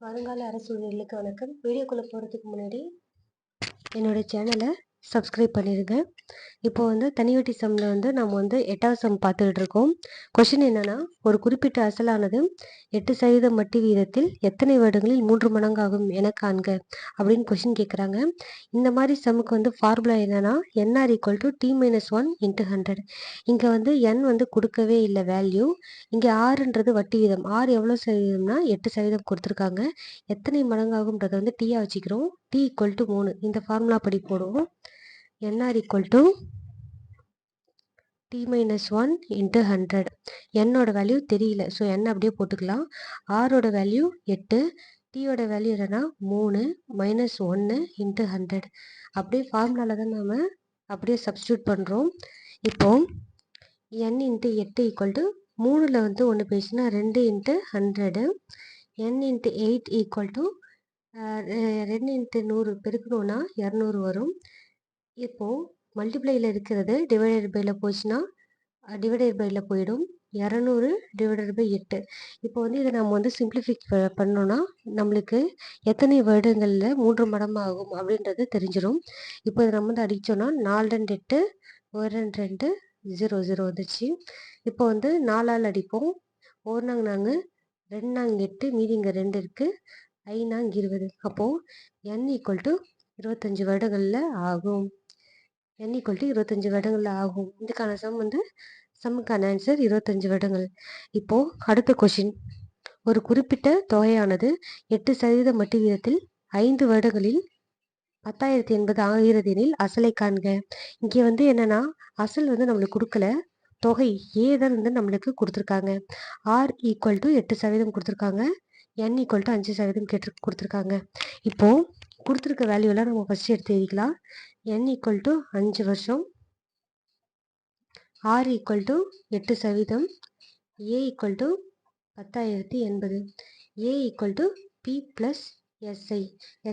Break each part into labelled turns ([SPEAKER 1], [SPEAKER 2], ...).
[SPEAKER 1] வருங்கால அரசு ஊழியர்களுக்கு வணக்கம். வீடியோக்குள்ளே போகிறதுக்கு முன்னாடி என்னோட சேனலை சப்ஸ்கிரைப் பண்ணிடுங்க. இப்போ தனிவட்டி சம்மில் நம்ம 8வது சம் பார்த்துக்கிட்டு இருக்கோம். கொஷின் என்னன்னா, ஒரு குறிப்பிட்ட அசலானது 8% வட்டி வீதத்தில் எத்தனை வருடங்களில் 3 மடங்காகும் என காண்க அப்படின்னு கொஷின் கேட்குறாங்க. இந்த மாதிரி சம்முக்கு ஃபார்முலா என்னன்னா, NR = T-1 × 100. இங்கே n கொடுக்கவே இல்லை வேல்யூ. இங்கே ஆறுன்றது வட்டி வீதம். ஆறு எவ்வளோ சதவீதம்னா 8% கொடுத்துருக்காங்க. எத்தனை மடங்காகும்ன்றதை டீயாக வச்சுக்கிறோம். T = 3. இந்த ஃபார்முலா படி போடுவோம். NR = T-1 × 100. என்னோட வேல்யூ தெரியல, ஸோ n அப்படியே போட்டுக்கலாம். ஆரோட வேல்யூ 8, டீயோட வேல்யூ என்னன்னா 3 - 1 × 100. அப்படியே ஃபார்முலாவில் தான் நாம் அப்படியே சப்ஸ்டியூட் பண்ணுறோம். இப்போ n × 8 = 3ல் 1 பேசுனா 2 × 100. n × 8 = 2 × 100 பெருக்கணும்னா 200 வரும். இப்போது மல்டிப்ளையில் இருக்கிறது டிவைடட் பையில் போச்சுன்னா டிவைடட் பையில் போயிடும். 200 / 8. இப்போ இதை நம்ம சிம்பிளிஃபை பண்ணோன்னா நம்மளுக்கு எத்தனை வருடங்களில் 3 மடங்கு ஆகும் அப்படின்றது தெரிஞ்சிடும். இப்போ இதை நம்ம அடித்தோன்னா 4 × 8 1 2 0 0 வந்துச்சு. இப்போ 4ஆல் அடிப்போம். 1 4 2 8 மீதி இங்கே 2 இருக்குது. 5 20. அப்போது n = 25 வருடங்களில் ஆகும். n = 25 வருடங்களில் ஆகும். இதுக்கான சம்முக்கான ஆன்சர் 25 வருடங்கள். இப்போது அடுத்த கொஷின், ஒரு குறிப்பிட்ட தொகையானது 8% வட்டி வீதத்தில் 5 வருடங்களில் 10,080 ஆகிறது எனில் அசலை காண்க. இங்கே என்னன்னா, அசல் நம்மளுக்கு கொடுக்கல, தொகை ஏதான் நம்மளுக்கு கொடுத்துருக்காங்க. R = 8% கொடுத்துருக்காங்க. n = 5% கொடுத்துருக்காங்க. இப்போது கொடுத்துருக்க வேல்யூலாம் நம்ம ஃபஸ்ட்டு எடுத்து எழுதிக்கலாம். n = 5 வருஷம், R = 8%, A = 10,080, A = P + SI.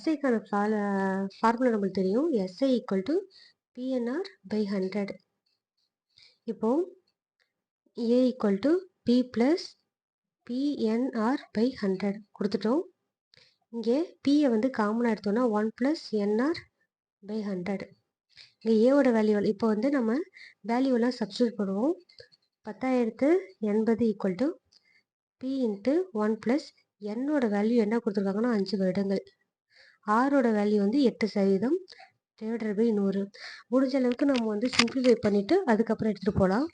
[SPEAKER 1] SIக்கான formula நம்மளுக்கு தெரியும். SI = PNR/100. இப்போது A = P + PNR/100 கொடுத்துட்டோம். இங்கே Pயை காமனாக எடுத்தோன்னா 1 + NR/100. இங்கே ஏவோட வேல்யூ இப்போ நம்ம வேல்யூலாம் சப்ஸ்டியூட் பண்ணுவோம். 10,080 = P × 1 + என்னோட வேல்யூ என்ன கொடுத்துருக்காங்கன்னா 5 வருடங்கள். ஆரோட வேல்யூ 8% /100. முடிஞ்ச அளவுக்கு நம்ம சிம்பிளிஃபை பண்ணிவிட்டு அதுக்கப்புறம் எடுத்துகிட்டு போகலாம்.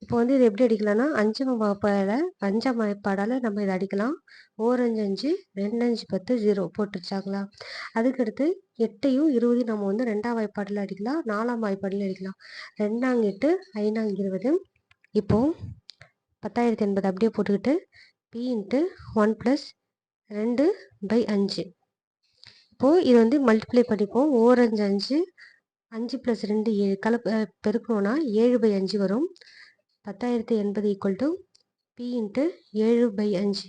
[SPEAKER 1] இப்போ இது எப்படி அடிக்கலாம்னா, 5ஆம் வாய்ப்பாடால் நம்ம இதை அடிக்கலாம். 1 5 5 2 5 10 0 போட்டுருச்சாங்களா. அதுக்கடுத்து 8யும் 20 நம்ம 2ஆம் வாய்ப்பாடில் அடிக்கலாம், 4ஆம் வாய்ப்பாடில் அடிக்கலாம். 2 8 5 20. இப்போது 10,080 அப்படியே போட்டுக்கிட்டு P × 1 + 2/5. இப்போது இது மல்டிப்ளை பண்ணிப்போம். 1 5 5 5 + 2 7 பெருக்கணும்னா 7/5 வரும். 10,080 = P × 7/5.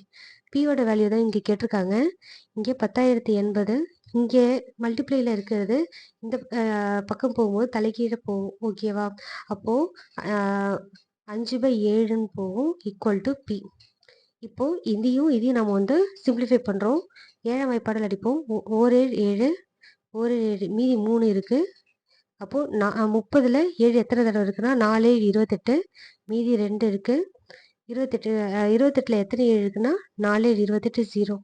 [SPEAKER 1] Pயோட வேல்யூ தான் இங்கே கேட்டிருக்காங்க. இங்கே 10,080, இங்கே மல்டிப்ளையில் இருக்கிறது இந்த பக்கம் போகும்போது தலைக்கீழே போகும். ஓகேவா? அப்போது 5/7ன்னு போகும் = P. இப்போது இதையும் நம்ம சிம்பிளிஃபை பண்ணுறோம். 7ஆம் வாய்ப்பாடில் அடிப்போம். 1 7 1 7 மீதி 3 இருக்குது. அப்போது 30ல் 7 எத்தனை தடவை இருக்குன்னா 4 7 28 மீதி 2 இருக்குது. 28ல் எத்தனை 7 இருக்குன்னா 4 7 28 0.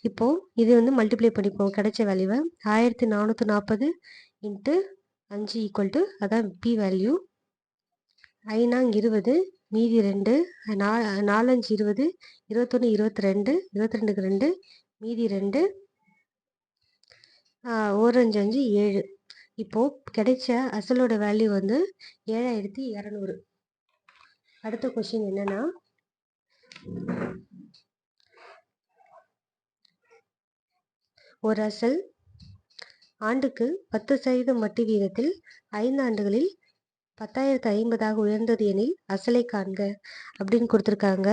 [SPEAKER 1] இப்போது இது மல்டிப்ளை பண்ணிப்போம். கிடைச்ச வேல்யூவை 1440 × 5 = அதான் P வேல்யூ. 5 20 மீதி 2 4 5 20 21 22 22க்கு 2 மீதி 2 1 5 5 7. இப்போது கிடைச்ச அசலோட வேல்யூ 7,200. அடுத்த கொஷின் என்னன்னா, ஒரு அசல் ஆண்டுக்கு 10% வட்டி வீதத்தில் 5 ஆண்டுகளில் 10,050 உயர்ந்தது எனில் அசலை காண்க அப்படின்னு கொடுத்துருக்காங்க.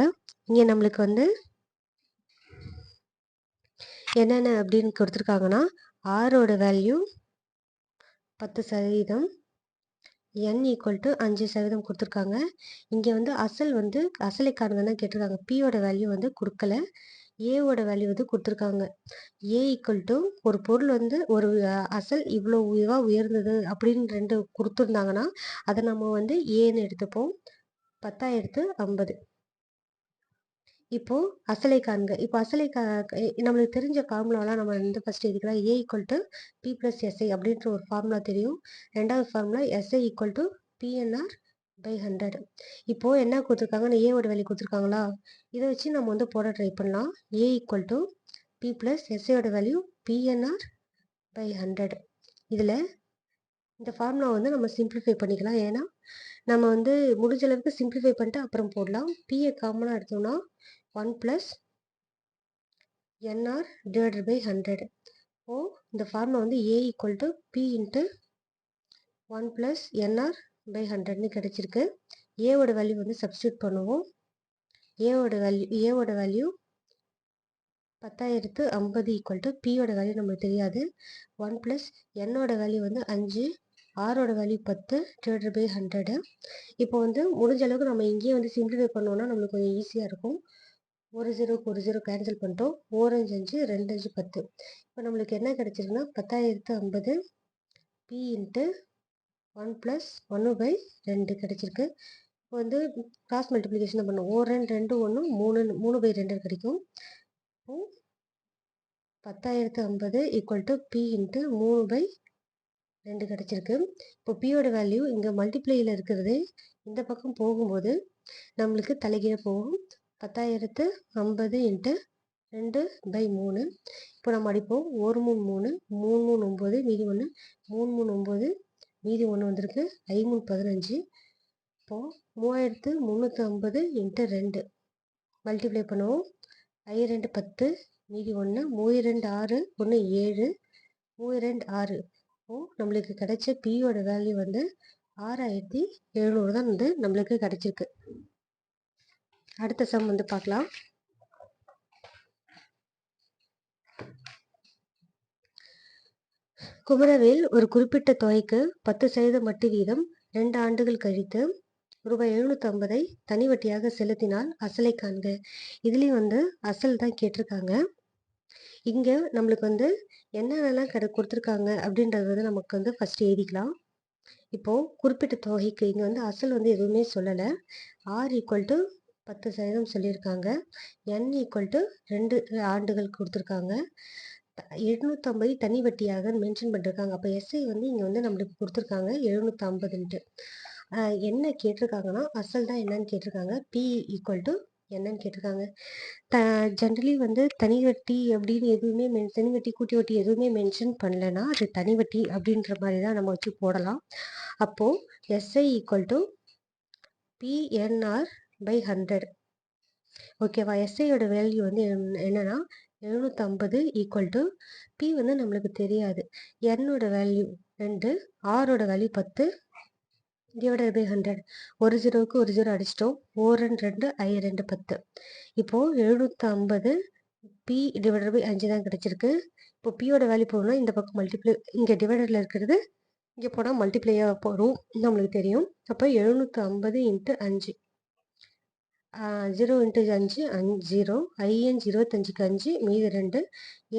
[SPEAKER 1] இங்கே நம்மளுக்கு என்னென்ன அப்படின்னு கொடுத்துருக்காங்கன்னா, ஆரோட வேல்யூ 10%, n = 5% கொடுத்துருக்காங்க. இங்கே அசல் அசலை காண்க தான் கேட்டிருக்காங்க. Pயோட வேல்யூ கொடுக்கல. ஏவோட வேல்யூ வந்து கொடுத்துருக்காங்க. ஏ ஈக்குவல் டு ஒரு பொருள் வந்து ஒரு அசல் இவ்வளோ உயர்ந்தது அப்படின்னு 2 கொடுத்துருந்தாங்கன்னா அதை நம்ம வந்து ஏன்னு எடுத்துப்போம். 10,050. இப்போ அசலை காண்க. இப்போ அசலை நம்மளுக்கு தெரிஞ்ச ஃபார்முலாலாம் நம்ம வந்து ஃபர்ஸ்ட் எழுதிக்கலாம். A equal to B plus SI அப்படின்ற ஒரு ஃபார்முலா தெரியும். ரெண்டாவது formula SI equal to PNR by 100. இப்போ என்ன கொடுத்துருக்காங்கன்னு ஏவோட வேல்யூ கொடுத்துருக்காங்களா, இதை வச்சு நம்ம வந்து போட ட்ரை பண்ணலாம். A equal to B plus எஸ்ஐயோட வேல்யூ பிஎன்ஆர் பை 100. இதில் இந்த ஃபார்முலா வந்து நம்ம சிம்பிளிஃபை பண்ணிக்கலாம். ஏன்னா நம்ம வந்து முடிஞ்ச அளவுக்கு சிம்பிளிஃபை பண்ணிட்டு அப்புறம் போடலாம். பிஏ காமனாக எடுத்தோம்னா 1 ப்ளஸ் என்ஆர் டிவைடட் பை 100. ஓ இந்த ஃபார்முலா வந்து A equal to B into 1 plus NR by 100ன்னு கிடைச்சிருக்கு. ஏவோட வேல்யூ வந்து சப்ஸ்டியூட் பண்ணுவோம். ஏவோட வேல்யூ 10,050 ஈக்குவல் டு பியோட வேல்யூ நம்மளுக்கு தெரியாது. 1 ப்ளஸ் என்னோட வேல்யூ வந்து 5, ஆரோட வேல்யூ 10 டிவைடட் பை 100. இப்போ வந்து முடிஞ்ச அளவுக்கு நம்ம இங்கேயே வந்து சிம்பிளிஃபை பண்ணோம்னா நம்மளுக்கு கொஞ்சம் ஈஸியாக இருக்கும். ஒரு ஜீரோக்கு ஒரு ஜீரோ கேன்சல் பண்ணிட்டோம். 4 5 5 2 5 10. இப்போ நம்மளுக்கு என்ன கிடைச்சிருக்குன்னா 10,050 பி இன்ட்டு 1 ப்ளஸ் 1 பை 2 கிடைச்சிருக்கு. இப்போ வந்து கிராஸ் மல்டிப்ளிகேஷன் தான் பண்ணும். 1 2 1 3 பை 2 கிடைக்கும். இப்போ 10,050 equal to B into 3 by 2 கிடைச்சிருக்கு. இப்போ பியோட வேல்யூ இங்கே மல்டிப்ளையில் இருக்கிறது இந்த பக்கம் போகும்போது நம்மளுக்கு தலைகீழ போகும். 10,050 இன்ட்டு 2 பை 3. இப்போ நம்ம அடிப்போம். 1 3 3 3 3 9 மீதி 1 3 3 9 மீதி 1 வந்திருக்கு. 5 3 15. இப்போது 3,350 இன்ட்டு 2 மல்டிப்ளை பண்ணுவோம். 5 2 10 மீதி 1 3 2 6 1 7 3 2 6. நம்மளுக்கு கிடைச்ச பியோட வேல்யூ வந்து 6,700 தான் வந்து நம்மளுக்கு கிடைச்சிருக்கு. அடுத்த சம் வந்து பார்க்கலாம். குமரவேல் ஒரு குறிப்பிட்ட தொகைக்கு 10% வட்டி வீதம் 2 ஆண்டுகள் கழித்து ரூபாய் 750 தனி வட்டியாக செலுத்தினால் அசலை காண்க. இதுலேயும் வந்து அசல் தான் கேட்டிருக்காங்க. இங்கே நம்மளுக்கு வந்து என்னென்னலாம் கொடுத்துருக்காங்க அப்படின்றது வந்து நமக்கு வந்து ஃபர்ஸ்ட் எழுதிக்கலாம். இப்போது குறிப்பிட்ட தொகைக்கு இங்கே வந்து அசல் வந்து எதுவுமே சொல்லலை. ஆர் ஈக்குவல் டு 10% சொல்லியிருக்காங்க. என் ஈக்குவல் டு 2 ஆண்டுகள் கொடுத்துருக்காங்க. 750 தனி வட்டியாக மென்ஷன் பண்ணிருக்காங்க. அப்போ எஸ்ஐ வந்து இங்கே வந்து நம்மளுக்கு கொடுத்துருக்காங்க 750ன்ட்டு. என்ன கேட்டிருக்காங்கன்னா அசல் தான் என்னன்னு கேட்டிருக்காங்க. பி ஈக்குவல் டு என்னன்னு கேட்டிருக்காங்க. ஜென்ரலி வந்து தனி வட்டி அப்படின்னு எதுவுமே தனி வட்டி கூட்டி வட்டி எதுவுமே மென்ஷன் பண்ணலைன்னா அது தனி வட்டி அப்படின்ற மாதிரி தான் நம்ம வச்சு போடலாம். அப்போது SI equal to PNR by 100. ஓகேவா. எஸ்ஐயோட வேல்யூ வந்து என்னன்னா 750 ஈக்குவல் டு பி வந்து நம்மளுக்கு தெரியாது. என்னோட வேல்யூ 2, ஆரோட வேல்யூ 10 டிவைடட் பை 100. ஒரு ஜீரோவுக்கு ஒரு ஜீரோ அடிச்சிட்டோம். 4 2 5 2 10. இப்போது 750 பி டிவைடட் பை 5 தான் கிடச்சிருக்கு. இப்போ பியோட வேல்யூ போகணும்னா இந்த பக்கம் மல்டிப்ளை, இங்கே டிவைடரில் இருக்கிறது இங்கே போனால் மல்டிப்ளையாக போகிறோம் நம்மளுக்கு தெரியும். அப்போ 750 இன்ட்டு 5 0 இன்ட்டு 5 0 5 25க்கு 5 மீதி 2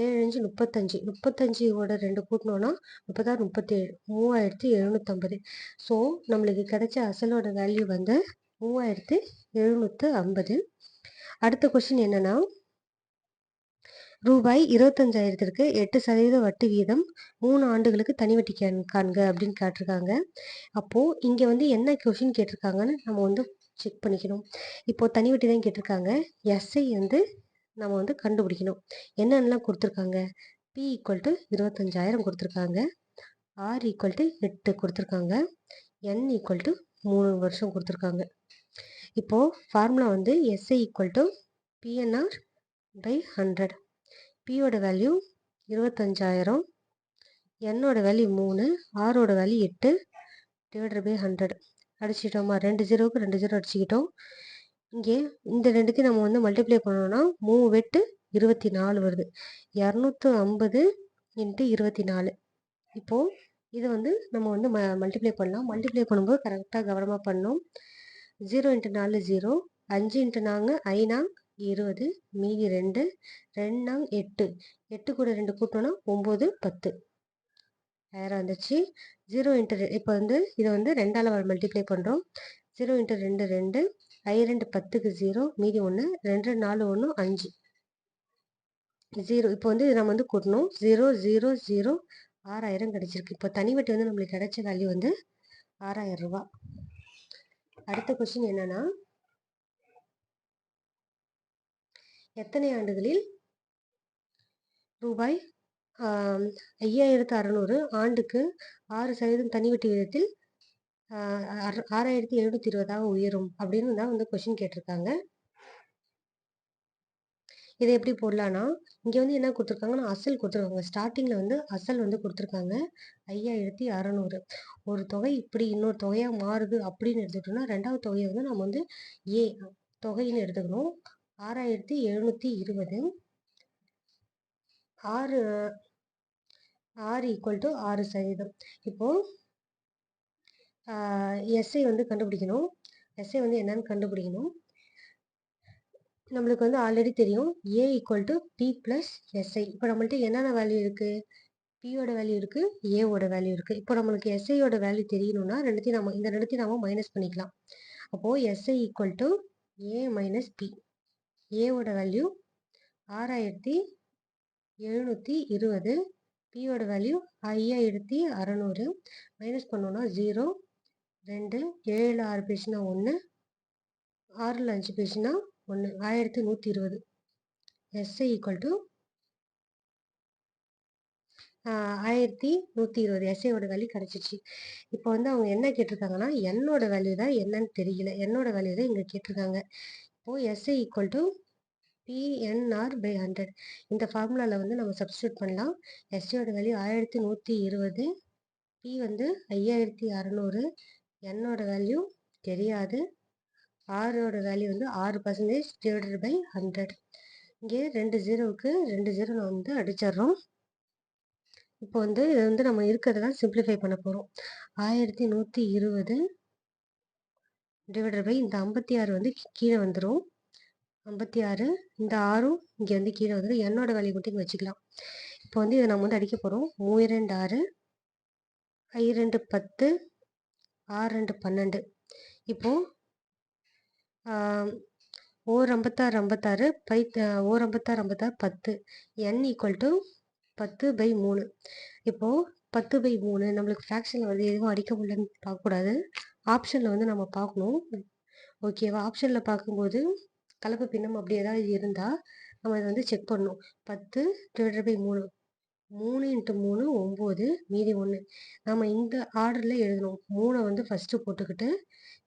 [SPEAKER 1] 7 5 35. 35ஓட 2 கூட்டினோன்னா 36 37 3750. ஸோ நம்மளுக்கு கிடைச்ச அசலோட வேல்யூ வந்து 3750. அடுத்த கொஸ்டின் என்னன்னா ரூபாய் 25,000க்கு 8% வட்டி வீதம் 3 ஆண்டுகளுக்கு தனி வட்டி காண்க அப்படின்னு கேட்டிருக்காங்க. அப்போது இங்கே வந்து என்ன கொஸ்டின் கேட்டிருக்காங்கன்னு நம்ம வந்து செக் பண்ணிக்கணும். இப்போது தனி வட்டி தான் கேட்டிருக்காங்க. எஸ்ஐ வந்து நம்ம வந்து கண்டுபிடிக்கணும். என்னென்னலாம் கொடுத்துருக்காங்க. பி ஈக்குவல் டு 25,000 கொடுத்துருக்காங்க. ஆர் ஈக்குவல் டு 8 கொடுத்துருக்காங்க. என் ஈக்குவல் டு 3 வருஷம் கொடுத்துருக்காங்க. இப்போது ஃபார்முலா வந்து SI equal to PNR by 100. பியோட வேல்யூ 25,000, என்னோட வேல்யூ 3, ஆரோட வேல்யூ 8 டிவைடட் பை 100. அடிச்சிட்டோமா. 2 ஜீரோவுக்கு 2 ஜீரோ அடிச்சுக்கிட்டோம். இங்கே இந்த ரெண்டுக்கு நம்ம வந்து மல்டிப்ளை பண்ணோம்னா 3 வெட்டு 24 வருது. 250 இன்ட்டு 24. இப்போது இது வந்து நம்ம வந்து மல்டிப்ளை பண்ணலாம். மல்டிப்ளை பண்ணும்போது கரெக்டாக கவனமாக பண்ணணும். 0 இன்ட்டு 4 0, 5 இன்ட்டு 4 5 20, மீதி 2, 2 8, 8 கூட 2 கூட்டோம்னா 9, 10. 1000 வந்துச்சு. 0 × இப்போ வந்து இதை வந்து 2ஆல் மல்டிப்ளை பண்ணுறோம். 0 × 2 2, I2 10க்கு 0, மீதி 1, 2 4 1 5. 0 இப்போ வந்து நம்ம வந்து கூட்டணும். 0 0 0 6000 கிடைச்சிருக்கு. இப்போ தனி வட்டி வந்து நம்மளுக்கு கிடைச்ச வேல்யூ வந்து 6000 ரூபா. அடுத்த கொஸ்டின் என்னன்னா, எத்தனை ஆண்டுகளில் ரூபாய் 5600 ஆண்டுக்கு 6% தனி வட்டி விகிதத்தில் 6720 உயரும் அப்படின்னு தான் வந்து கொஸ்டின் கேட்டிருக்காங்க. இதை எப்படி போடலான்னா, இங்கே வந்து என்ன கொடுத்துருக்காங்கன்னா அசல் கொடுத்துருக்காங்க. ஸ்டார்டிங்கில் வந்து அசல் வந்து கொடுத்துருக்காங்க 5600. ஒரு தொகை இப்படி இன்னொரு தொகையாக மாறுது அப்படின்னு எடுத்துக்கிட்டோம்னா, ரெண்டாவது தொகையை வந்து நம்ம வந்து ஏ தொகைன்னு எடுத்துக்கணும். 6720 6 = 6%. இப்போது எஸ்ஐ வந்து கண்டுபிடிக்கணும். எஸ்ஐ வந்து என்னன்னு கண்டுபிடிக்கணும். நம்மளுக்கு வந்து ஆல்ரெடி தெரியும் ஏ = பி + எஸ்ஐ. இப்போ நம்மள்ட்ட என்னென்ன வேல்யூ இருக்குது? பியோட வேல்யூ இருக்குது, ஏவோட வேல்யூ இருக்குது. இப்போ நம்மளுக்கு எஸ்ஐயோட வேல்யூ தெரியணும்னா இந்த ரெண்டுத்தையும் நம்ம மைனஸ் பண்ணிக்கலாம். அப்போது எஸ்ஐ = ஏ - பி. ஏவோட வேல்யூ 6720, பியோட வேல்யூ 5600. மைனஸ் பண்ணோன்னா 0, 2, 7 6 பேசுனா 1, 6 5 பேசுனா 1, 1120. எஸ்ஐ = 1120. எஸ்ஐயோட வேல்யூ கிடச்சிச்சு. இப்போ வந்து அவங்க என்ன கேட்டிருக்காங்கன்னா, என்னோட வேல்யூ தான் என்னன்னு தெரியல. என்னோட வேல்யூ தான் இங்கே கேட்டிருக்காங்க. இப்போது எஸ்ஐ = PNR/100. இந்த ஃபார்முலாவில் வந்து நம்ம சப்ஸ்டியூட் பண்ணலாம். எஸ்ஐயோட வேல்யூ 1120, பி வந்து 5600, என்னோட வேல்யூ தெரியாது, ஆரோட வேல்யூ வந்து 6% / 100. இங்கே 2 0க்கு 2 0 நான் வந்து அடிச்சிட்றோம். இப்போ வந்து இதை வந்து நம்ம இருக்கிறத தான் சிம்பிளிஃபை பண்ண போகிறோம். 1120 / இந்த 56 வந்து கீழே வந்துடும். 56, இந்த 6ம் இங்கே வந்து கீழே வந்துடும். என்னோட வேல்யூ மட்டும் இங்கே வச்சுக்கலாம். இப்போ வந்து இதை நம்ம வந்து அடிக்க போகிறோம். 3 2 6, I2 10, 6 2 12. இப்போது ஓர் 56 56, ஓர் 56 56 10. n = 10/3. இப்போது 10/3 நம்மளுக்கு ஃப்ராக்ஷனில் வந்து எதுவும் அடிக்க முடியலன்னு பார்க்கக்கூடாது. ஆப்ஷனில் வந்து நம்ம பார்க்கணும். ஓகேவா? ஆப்ஷனில் பார்க்கும்போது கலப்பு பின்னம் அப்படி ஏதாவது இருந்தால் நம்ம இதை வந்து செக் பண்ணணும். 10 / 3, 3 × 3 9, மீதி 1. நம்ம இந்த ஆர்டரில் எழுதணும். 3 வந்து ஃபஸ்ட்டு போட்டுக்கிட்டு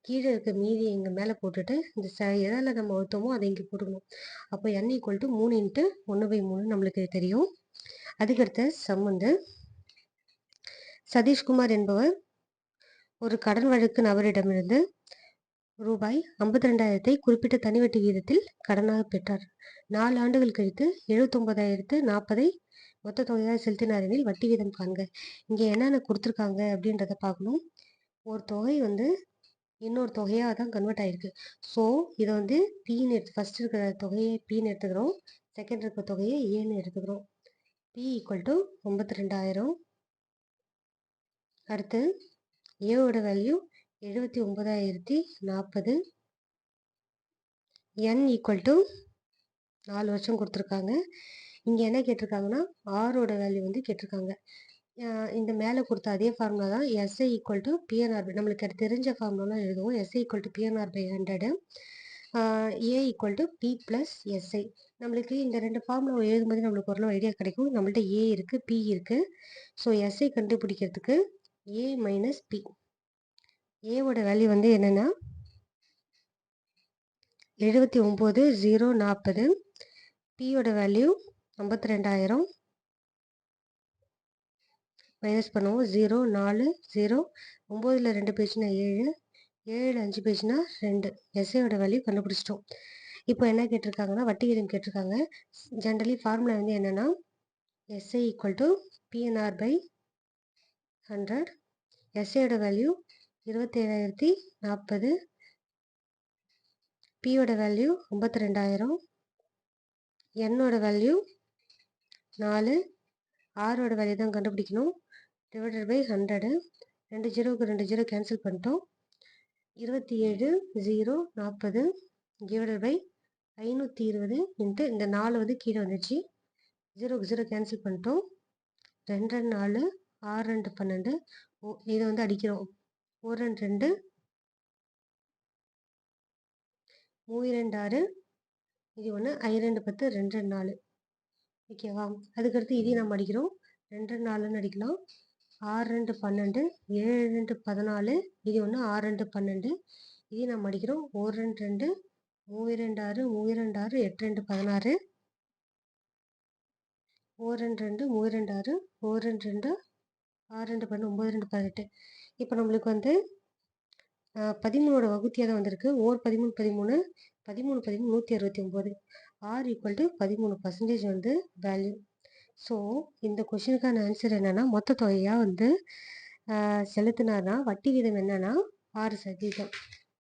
[SPEAKER 1] கீழே இருக்க மீதி இங்கே மேலே போட்டுட்டு இந்த எதால் நம்ம ஒருத்தோமோ அதை இங்கே போட்டுக்கணும். அப்போ n = 3 × 1/3 நம்மளுக்கு தெரியும். அதுக்கடுத்த சம் வந்து, சதீஷ்குமார் என்பவர் ஒரு கடன் வழக்கு நபரிடமிருந்து ரூபாய் 52,000 குறிப்பிட்ட தனி வட்டி விகிதத்தில் கடனாக பெற்றார். 4 ஆண்டுகள் கழித்து 79,040 மொத்த தொகையாக செலுத்தினார் எனில் வட்டி வீதம் காண்க. இங்கே என்னென்ன கொடுத்துருக்காங்க அப்படின்றத பார்க்கணும். ஒரு தொகை வந்து இன்னொரு தொகையாக தான் கன்வெர்ட் ஆகிருக்கு. ஸோ இதை வந்து பின்னு ஃபஸ்ட் இருக்கிற தொகையை பின்னு எடுத்துக்கிறோம், செகண்ட் இருக்கிற தொகையை ஏன்னு எடுத்துக்கிறோம். பி = 52,000. அடுத்து ஏவோட வேல்யூ 79,040. n = 4 வருஷம் கொடுத்துருக்காங்க. இங்கே என்ன கேட்டிருக்காங்கன்னா ஆரோட வேல்யூ வந்து கேட்டிருக்காங்க. இந்த மேலே கொடுத்த அதே ஃபார்முலா தான் எஸ்ஐ = PNR. நம்மளுக்கு தெரிஞ்ச ஃபார்முலாலாம் எழுதுவோம். SI = PNR/100. ஏ = பி + எஸ்ஐ. நம்மளுக்கு இந்த 2 ஃபார்முலா எழுதும்போது நம்மளுக்கு ஓரளவு ஐடியா கிடைக்கும். நம்மள்ட்ட ஏ இருக்குது, பி இருக்குது. ஸோ எஸ்ஐ கண்டுபிடிக்கிறதுக்கு ஏ - பி. ஏவோட வேல்யூ வந்து என்னென்னா 79,040. பியோட வேல்யூ 52,000. மைனஸ் பண்ணுவோம். 0 4 0, 9ல் 2 பேஜ்னா 7, 7 5 பேஜ்னா 2. எஸ்ஐயோட வேல்யூ கண்டுபிடிச்சிட்டோம். இப்போ என்ன கேட்டிருக்காங்கன்னா வட்டி விகிதம் கேட்டிருக்காங்க. ஜென்ரலி ஃபார்முலா வந்து என்னென்னா எஸ்ஐ = PNR/100. எஸ்ஐயோட வேல்யூ 27,040, பியோட வேல்யூ 52,000. என்னோட வேல்யூ 4, ஆரோட வேல்யூ தான் கண்டுபிடிக்கணும். Divided by 100. 2 ஜீரோவுக்கு 2 ஜீரோ கேன்சல் பண்ணிட்டோம். 27, 0, 40 டிவைடட் பை 520 இன்ட்டு இந்த 4 வந்து கீழே வந்துச்சு. 0க்கு 0 கேன்சல் பண்ணிட்டோம். 2 4, 6 2 12. இதை வந்து அடிக்கிறோம். 1 2 3 2 6. இது ஒன்று. 2 10 2 4. ஓகேவா? அதுக்கடுத்து இதையும் நம்ம அடிக்கிறோம். 2 4ன்னு அடிக்கலாம். 6 2 12, 7 2 14. இது ஒன்று. 6 2 12. இதையும் நம்ம அடிக்கிறோம். 1 2 2, 3 2 6, 3 2 6, 8 2 16. 1 2 2, 3 2 6, 1 2 2, 6 2 12, 9 2 18. இப்போ நம்மளுக்கு வந்து 13ஓட வகுத்தியாக தான் வந்திருக்கு. 13 13, 13 13 169. R ஈக்குவல் டு 13% வந்து வேல்யூ. ஸோ இந்த கொஷினுக்கான ஆன்சர் என்னன்னா, மொத்த தொகையாக வந்து செலுத்தினார்னா வட்டி வீதம் என்னன்னா 6%.